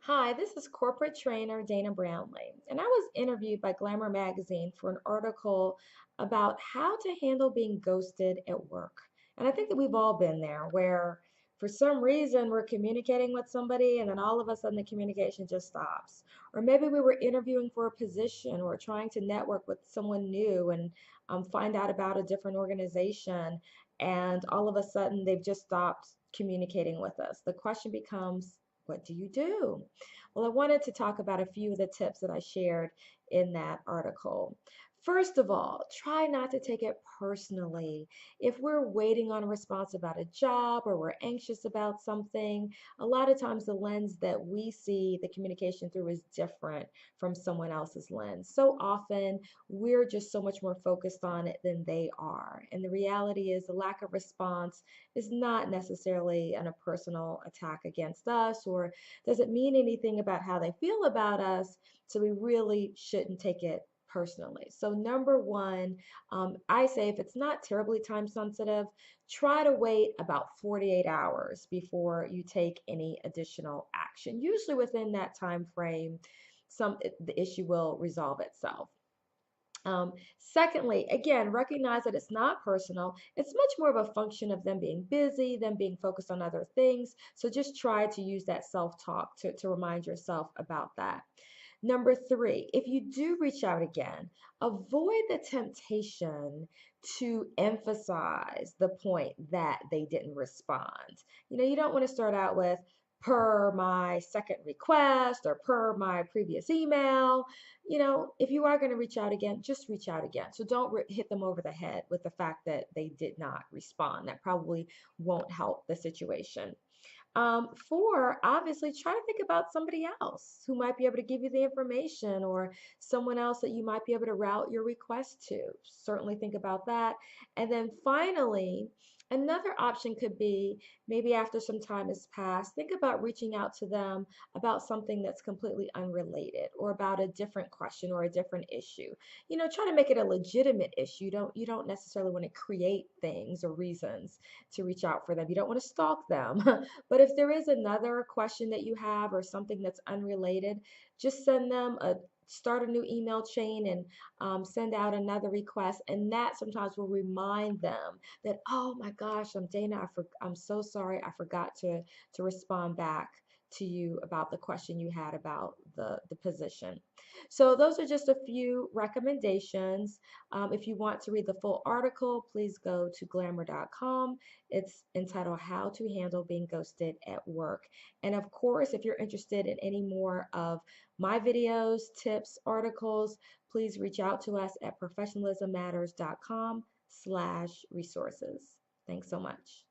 Hi, this is corporate trainer Dana Brownlee, and I was interviewed by Glamour magazine for an article about how to handle being ghosted at work. And I think that we've all been there where for some reason we're communicating with somebody and then all of a sudden the communication just stops. Or maybe we were interviewing for a position or trying to network with someone new and find out about a different organization, and all of a sudden they've just stopped communicating with us. The question becomes, what do you do? Well, I wanted to talk about a few of the tips that I shared in that article. First of all, try not to take it personally. If we're waiting on a response about a job or we're anxious about something, a lot of times the lens that we see the communication through is different from someone else's lens. So often we're just so much more focused on it than they are. And the reality is the lack of response is not necessarily a personal attack against us or doesn't mean anything about how they feel about us. So we really shouldn't take it personally. So, number one, I say if it's not terribly time sensitive, try to wait about 48 hours before you take any additional action. Usually within that time frame, the issue will resolve itself. Secondly, again, recognize that it's not personal. It's much more of a function of them being busy, them being focused on other things. So just try to use that self talk to remind yourself about that. Number three, if you do reach out again, avoid the temptation to emphasize the point that they didn't respond. You don't want to start out with, per my second request or per my previous email. If you are going to reach out again, just reach out again. So don't hit them over the head with the fact that they did not respond. That probably won't help the situation. Four, obviously, try to think about somebody else who might be able to give you the information or someone else that you might be able to route your request to. Certainly think about that. And then finally, another option could be maybe after some time has passed, think about reaching out to them about something that's completely unrelated or about a different question or a different issue. Try to make it a legitimate issue. You don't necessarily want to create things or reasons to reach out for them. You don't want to stalk them. But if there is another question that you have or something that's unrelated, just start a new email chain and send out another request. And that sometimes will remind them that, oh my gosh, I'm Dana. I'm so sorry. I forgot to respond back to you about the question you had about the position. So those are just a few recommendations. If you want to read the full article, please go to glamour.com. It's entitled How to Handle Being Ghosted at Work. And of course, if you're interested in any more of my videos, tips, articles, please reach out to us at professionalismmatters.com/resources. Thanks so much.